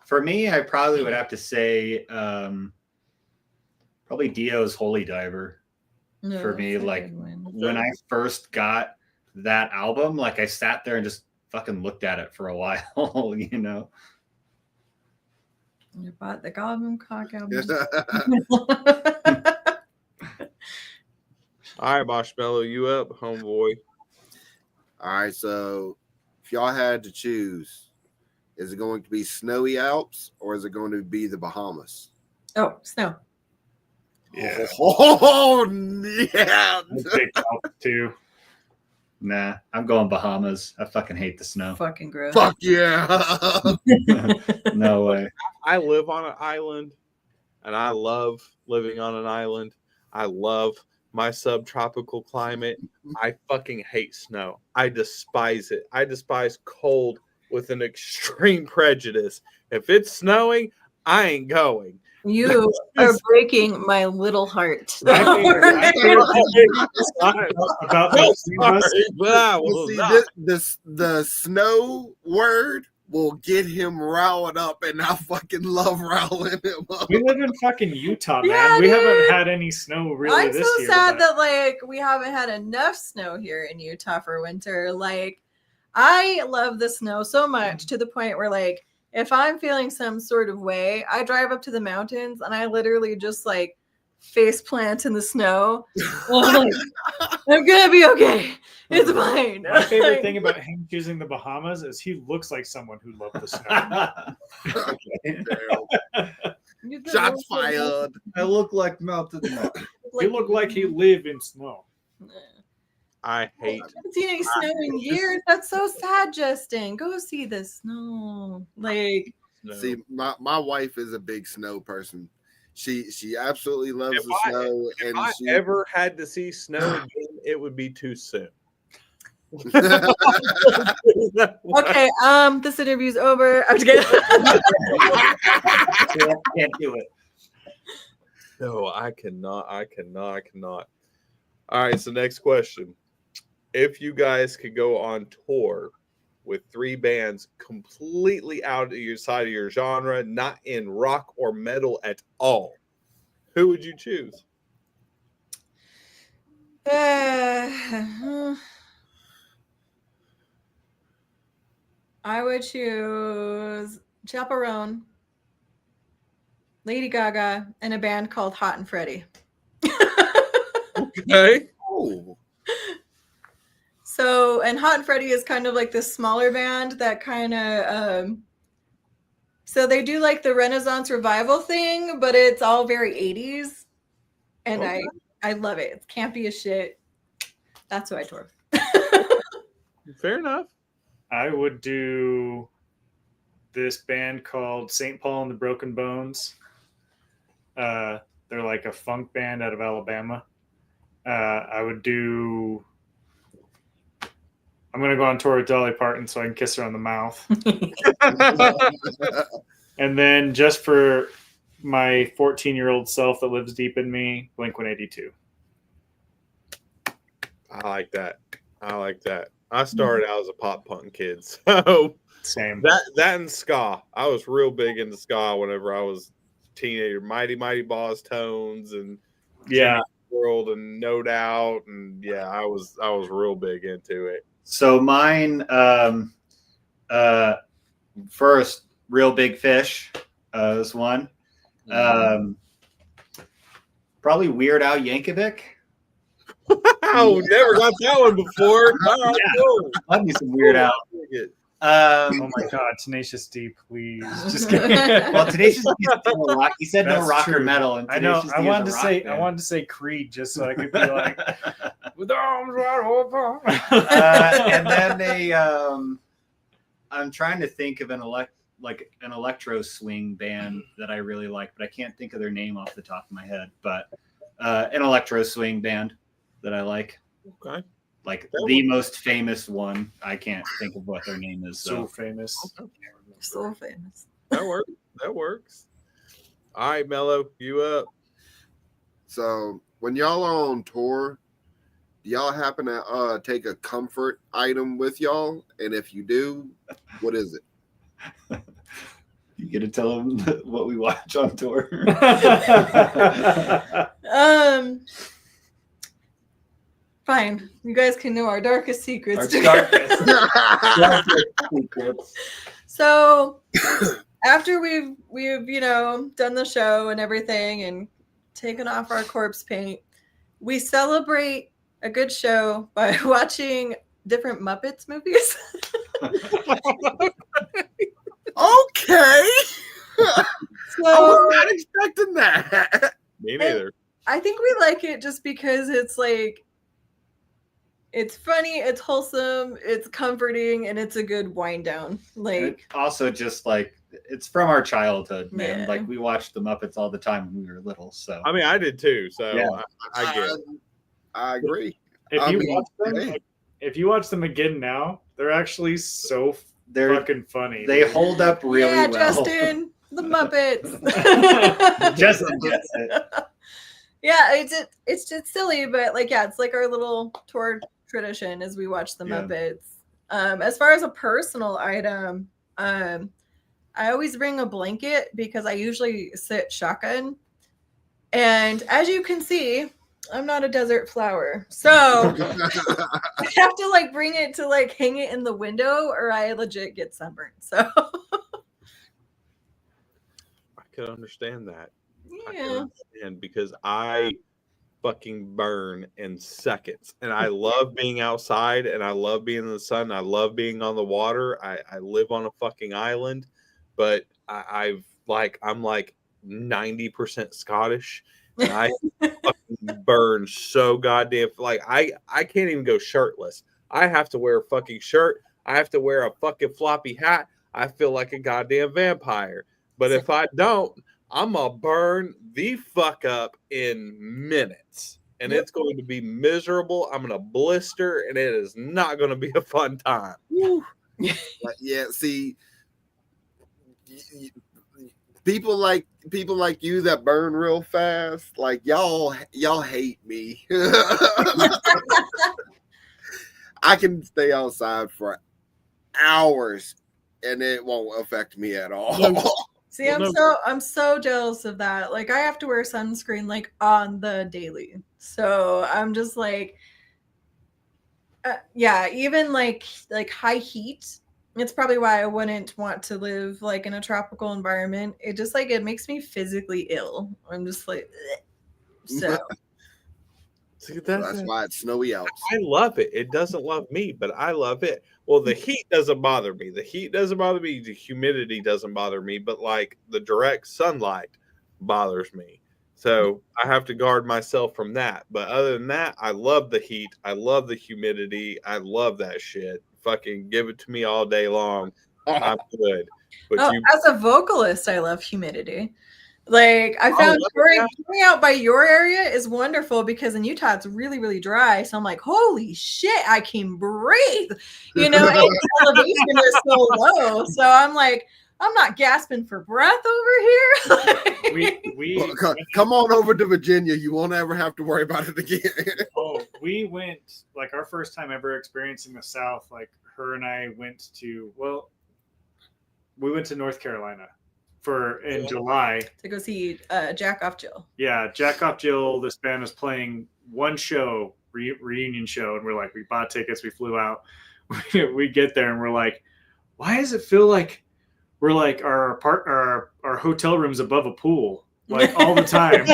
For me, I probably would have to say probably Dio's Holy Diver. No, for me, like when I first got that album, like I sat there and just fucking looked at it for a while, you know. You bought the album, cock album. All right, Moshmeloh, you up, homeboy? All right, so if y'all had to choose, is it going to be snowy Alps or is it going to be the Bahamas? Oh, snow. Yeah. Oh, yeah. I'll take Alps too. Nah, I'm going Bahamas. I fucking hate the snow. Fucking gross. Fuck yeah. No way. I live on an island, and I love living on an island. I love my subtropical climate. I fucking hate snow. I despise it. I despise cold with an extreme prejudice. If it's snowing, I ain't going. You are breaking my little heart. About I'm the sorry, but I Well, will see, not. the snow word will get him riled up, and I fucking love riling him up. we live in fucking Utah, man. Yeah, We dude. haven't had any snow really I'm this so year. sad but- that like we haven't had enough snow here in Utah for winter. Like I love the snow so much to the point where like if I'm feeling some sort of way, I drive up to the mountains and I literally just like face plant in the snow. I'm like, I'm gonna be okay. It's fine. My favorite thing about him choosing the Bahamas is he looks like someone who loved the snow. Shots fired. I look like melted snow. He looked like he lived in snow. I hate. I haven't seen any snow in years. That's so sad, Justin. Go see the snow. Like, snow. See, my wife is a big snow person. She absolutely loves If the snow, If and I she ever had to see snow again, it would be too soon. okay, this interview's over. I'm just kidding. Can't do it. No, I cannot. All right, so next question. If you guys could go on tour with 3 bands completely out of your side of your genre, not in rock or metal at all, who would you choose? I would choose Chaperone, Lady Gaga, and a band called Hot and Freddy. Okay. oh, So, and Hot and Freddy is kind of like this smaller band that kind of, so they do like the Renaissance revival thing, but it's all very 80s. And Okay. I love it. It's campy as shit. That's who I tour. Fair enough. I would do this band called St. Paul and the Broken Bones. They're like a funk band out of Alabama. I would do. I'm gonna go on tour with Dolly Parton so I can kiss her on the mouth, and then just for my 14-year-old self that lives deep in me, Blink-182. I like that. I started out as a pop punk kid, so Same. that and ska. I was real big into ska whenever I was a teenager. Mighty Boss Tones and Yeah. World and No Doubt, and yeah, I was real big into it. So mine, first, Real Big Fish is one. Probably Weird Al Yankovic. Oh, never got that one before. All right, cool. Love me some Weird Al. Oh my God, Tenacious D, please. Just kidding. Well, Tenacious D is still a rock. He said no That's rock or true. metal. And I know. Tenacious I D wanted is to a say. rock I band. wanted to say Creed just so I could be like, with arms wide open. And then I'm trying to think of an electro swing band that I really like, but I can't think of their name off the top of my head. But an electro swing band that I like, Okay. like the most famous one. I can't think of what their name is. So So famous. So famous. That works. All right, Mello, you up? so when y'all are on tour, do y'all happen to take a comfort item with y'all? And if you do, what is it? you get to tell them what we watch on tour. Fine. You guys can know our darkest secrets. Our darkest secrets. So after we've done the show and everything and taken off our corpse paint, we celebrate a good show by watching different Muppets movies. Okay. So I'm not expecting that. Me neither. I think we like it just because it's like, it's funny, it's wholesome, it's comforting, and it's a good wind down. Like, also just like it's from our childhood, man. Yeah. Like we watched the Muppets all the time when we were little. So I mean, I did too. So Yeah. I get it. I agree. If you watch them again now, they're actually so they're fucking funny. they hold up really yeah, well. Justin, the Muppets. Justin gets it. Yeah, it's just silly, but like, yeah, it's like our little tour tradition as we watch the Yeah. Muppets. As far as a personal item, I always bring a blanket because I usually sit shotgun. And as you can see, I'm not a desert flower. So I have to like bring it to like hang it in the window or I legit get sunburned. So I could understand that. I can yeah. understand because I fucking burn in seconds. And I love being outside and I love being in the sun. I love being on the water. I live on a fucking island, but I'm like 90% Scottish. And I fucking burn so goddamn like I can't even go shirtless. I have to wear a fucking shirt. I have to wear a fucking floppy hat. I feel like a goddamn vampire. But if I don't, I'm gonna burn the fuck up in minutes. And Yep. it's going to be miserable. I'm gonna blister and it is not gonna be a fun time. Yeah, see, people like you that burn real fast, like y'all hate me. I can stay outside for hours and it won't affect me at all. See, I'm so jealous of that. Like I have to wear sunscreen like on the daily. So I'm just like yeah, even like high heat. It's probably why I wouldn't want to live like in a tropical environment. It just like it makes me physically ill. I'm just like ugh. So See, That's why it's snowy out. I love it. It doesn't love me, but I love it. Well, the heat doesn't bother me. The heat doesn't bother me. The humidity doesn't bother me, but like the direct sunlight bothers me. So I have to guard myself from that. But other than that, I love the heat. I love the humidity. I love that shit. Fucking give it to me all day long. I'm good. But as a vocalist, I love humidity. Like I found touring out by your area is wonderful because in Utah it's really, really dry. So I'm like, holy shit, I can breathe. And the elevation is so low. So I'm like, I'm not gasping for breath over here. Come on over to Virginia. You won't ever have to worry about it again. We went like our first time ever experiencing the South. Like her and I went to North Carolina in July to go see Jack Off Jill. Yeah, Jack Off Jill. This band was playing one show, reunion show, and we're like, we bought tickets, we flew out. We get there and we're like, why does it feel like we're like our hotel room's above a pool like all the time?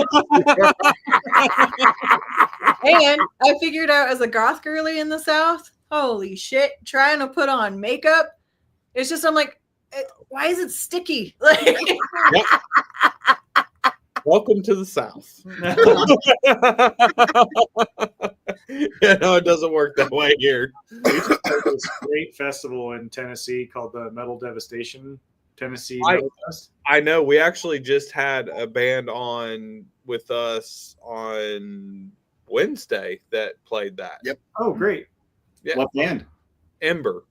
And I figured out as a goth girly in the South, holy shit, trying to put on makeup. It's just I'm like, why is it sticky? Like, welcome to the South. No, it doesn't work that way here. We just had this great festival in Tennessee called the Metal Devastation Tennessee Metal Fest. I know. We actually just had a band on with us on Wednesday that played that. Yep. Oh, great. Yeah. What band? Ember.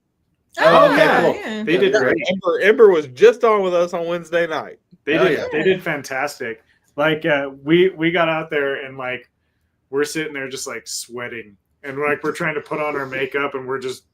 oh, yeah, yeah, cool. yeah. They did great. Ember was just on with us on Wednesday night. They did fantastic. Like we got out there and like we're sitting there just like sweating and like we're trying to put on our makeup and we're just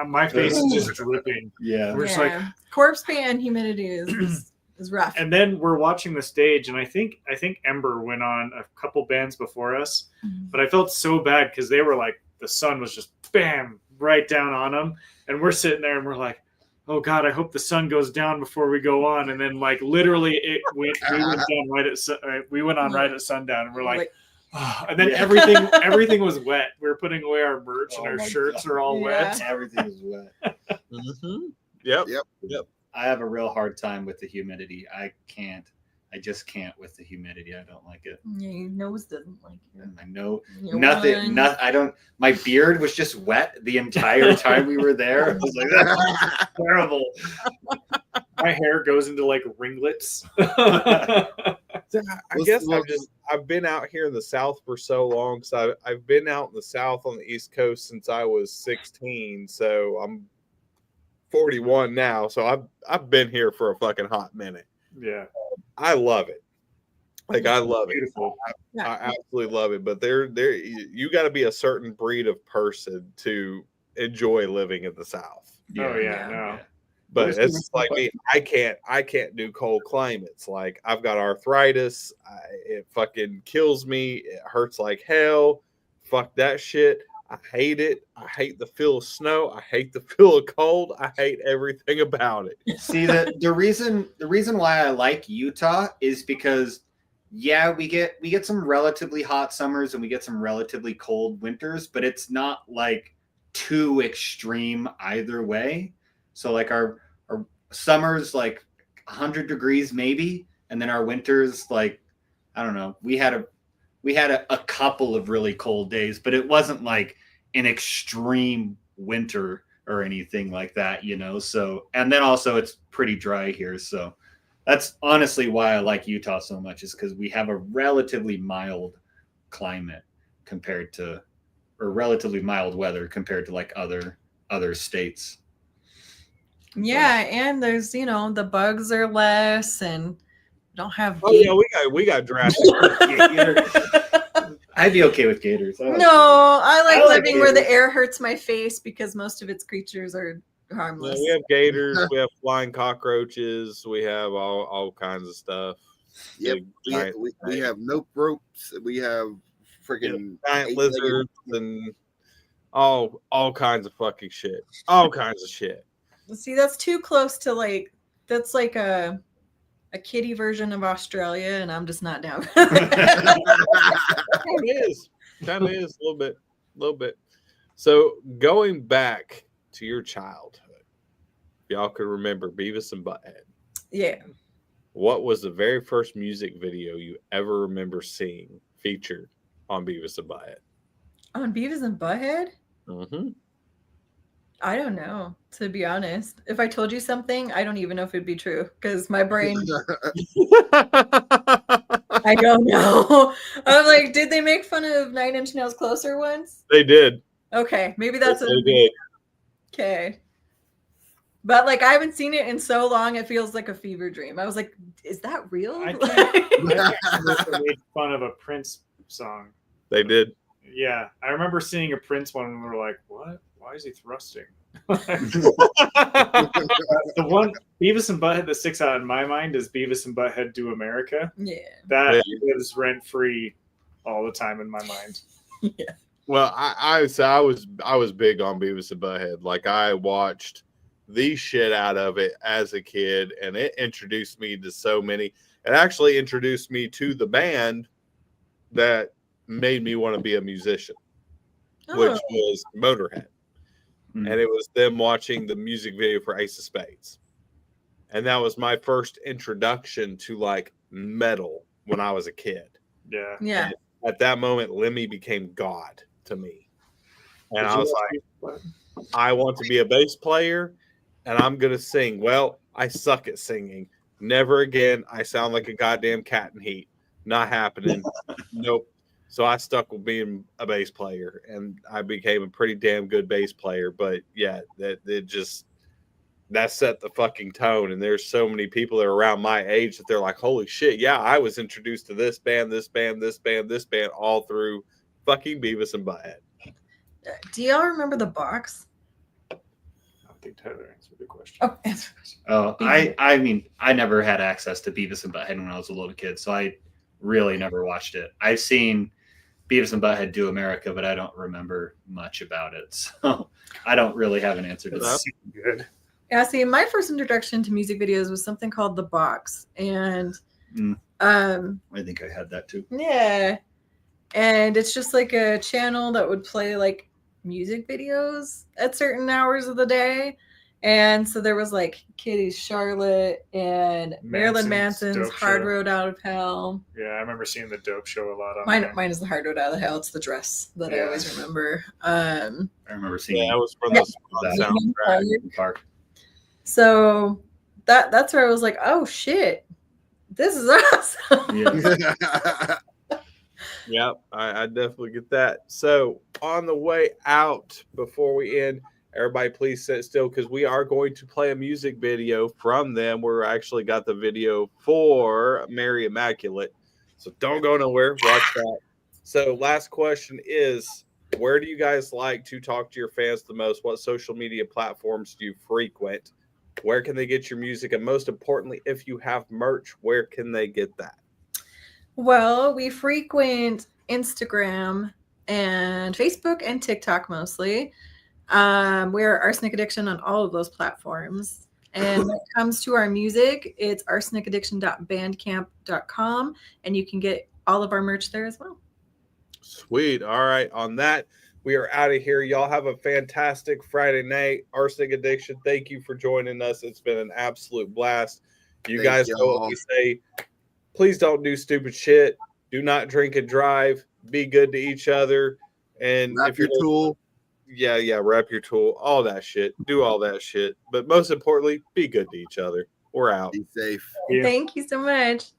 my face is just dripping. Yeah. We're just like corpse paint and humidity is rough. And then we're watching the stage and I think Ember went on a couple bands before us, but I felt so bad because they were like the sun was just bam right down on them and we're sitting there and we're like, oh God, I hope the sun goes down before we go on. And then like literally we went on right at sundown, and we're like, oh. And then everything was wet. We were putting away our merch, and our shirts are all wet. Everything is wet. Yep. I have a real hard time with the humidity. I just can't with the humidity. I don't like it. Yeah, your nose doesn't like it. I know nothing. I don't. My beard was just wet the entire time we were there. I was like, that's terrible. My hair goes into like ringlets. I guess I've been out here in the South for so long. So I've been out in the South on the East Coast since I was 16. So I'm 41 now. So I've been here for a fucking hot minute. Yeah. I love it. Like I love it. Beautiful. I absolutely love it. But you got to be a certain breed of person to enjoy living in the South. Oh yeah, no. But it's like me. I can't do cold climates. Like I've got arthritis. It fucking kills me. It hurts like hell. Fuck that shit. I hate it. I hate the feel of snow. I hate the feel of cold. I hate everything about it. See, the reason why I like Utah is because we get some relatively hot summers and we get some relatively cold winters, but it's not like too extreme either way. So like our summers like 100 degrees maybe, and then our winters like I don't know. We had a couple of really cold days, but it wasn't like an extreme winter or anything like that, you know? So, and then also it's pretty dry here. So that's honestly why I like Utah so much, is because we have a relatively mild climate or relatively mild weather compared to like other states. Yeah, and there's the bugs are less, and we don't have. Oh yeah, we got drastic. I'd be okay with gators. No, I like living where the air hurts my face because most of its creatures are harmless. We have gators, we have flying cockroaches, we have all kinds of stuff. Yep, we have nope ropes. We have freaking giant lizards and all kinds of fucking shit. All kinds of shit. See, that's too close to that's like a kitty version of Australia, and I'm just not down. Kind of is a little bit. So going back to your childhood, if y'all could remember Beavis and Butthead. Yeah. What was the very first music video you ever remember seeing featured on Beavis and Butthead? On Beavis and Butthead? Mm-hmm. I don't know, to be honest. If I told you something, I don't even know if it'd be true because my brain. I don't know. I'm like, did they make fun of 9 Inch Nails Closer once? They did. Okay, maybe that's what they did. Okay. But like, I haven't seen it in so long, it feels like a fever dream. I was like, is that real? I can't made fun of a Prince song. They did. Yeah, I remember seeing a Prince one, and we were like, what? Why is he thrusting? The one Beavis and Butthead that sticks out in my mind is Beavis and Butthead Do America. Yeah. That is rent free all the time in my mind. Yeah. Well, I was big on Beavis and Butthead. Like I watched the shit out of it as a kid, and it introduced me to so many. It actually introduced me to the band that made me want to be a musician, which was Motorhead. And it was them watching the music video for Ace of Spades. And that was my first introduction to like metal when I was a kid. Yeah. Yeah. And at that moment, Lemmy became God to me. And I was like, I want to be a bass player and I'm going to sing. Well, I suck at singing. Never again. I sound like a goddamn cat in heat. Not happening. Nope. So I stuck with being a bass player, and I became a pretty damn good bass player. But yeah, that set the fucking tone. And there's so many people that are around my age that they're like, holy shit, yeah, I was introduced to this band, all through fucking Beavis and Butthead. Do y'all remember the box? I think Tyler answered the question. Oh, answer the question. Oh, I mean, I never had access to Beavis and Butthead when I was a little kid, so I really never watched it. I've seen Beavis and Butthead Do America, but I don't remember much about it, so I don't really have an answer to that. Good. Yeah, see, my first introduction to music videos was something called The Box. And I think I had that too. yeah. And it's just like a channel that would play like music videos at certain hours of the day. And so there was like Kitty's Charlotte and Marilyn Manson's Hard Road Out of Hell. Yeah, I remember seeing the Dope Show a lot on Mine is the Hard Road Out of Hell. It's the dress that I always remember. I remember seeing that was from the soundtrack. So that's where I was like, oh shit, this is awesome. Yeah. Yep, I definitely get that. So on the way out, before we end, everybody please sit still because we are going to play a music video from them. We're actually got the video for Mary Immaculate. So don't go nowhere. Watch that. So last question is, where do you guys like to talk to your fans the most? What social media platforms do you frequent? Where can they get your music? And most importantly, if you have merch, where can they get that? Well, we frequent Instagram and Facebook and TikTok mostly. We're Arsenic Addiction on all of those platforms. And when it comes to our music, it's arsenicaddiction.bandcamp.com, and you can get all of our merch there as well. Sweet. All right. On that, we are out of here. Y'all have a fantastic Friday night. Arsenic Addiction, thank you for joining us. It's been an absolute blast. You guys know what we say. Please don't do stupid shit. Do not drink and drive. Be good to each other. And wrap your tool. Yeah, wrap your tool. All that shit. Do all that shit. But most importantly, be good to each other. We're out. Be safe. Yeah. Thank you so much.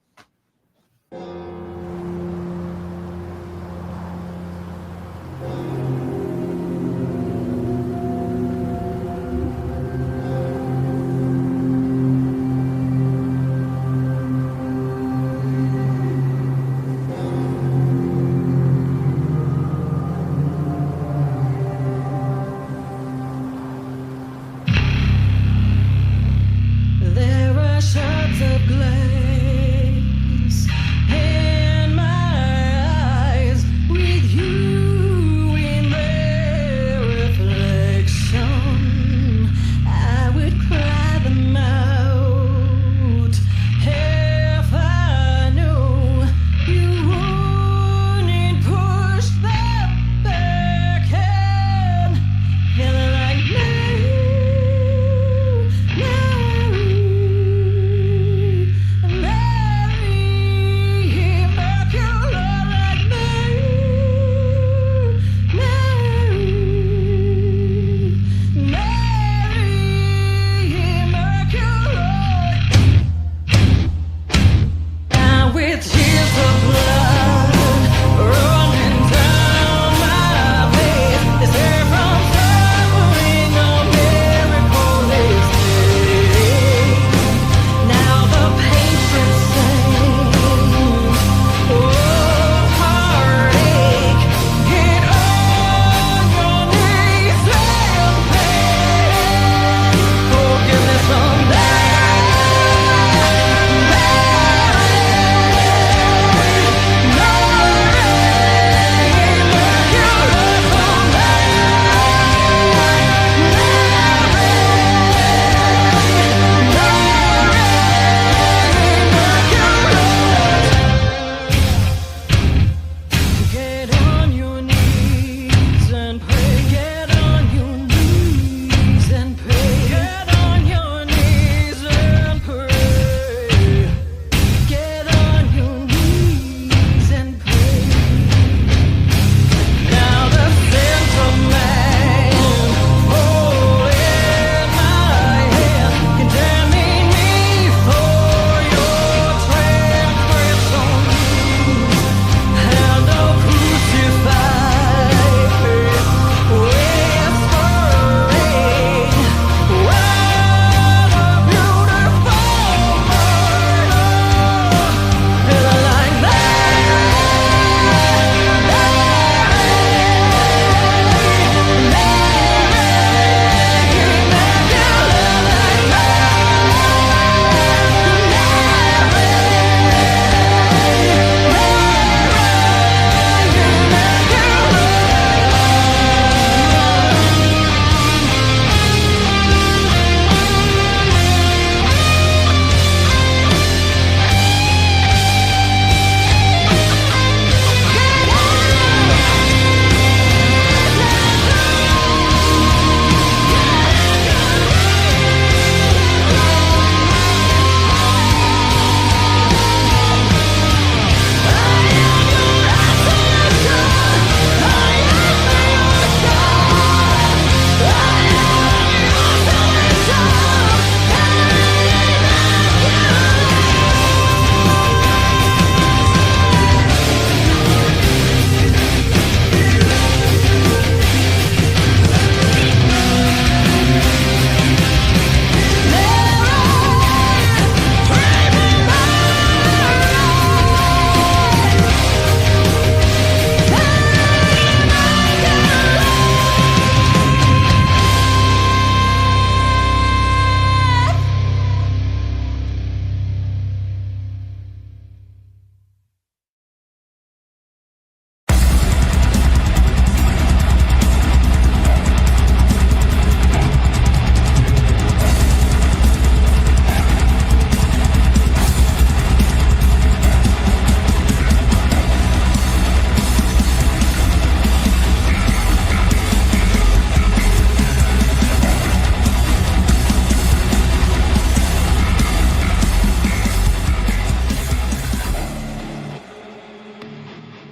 With tears of blood.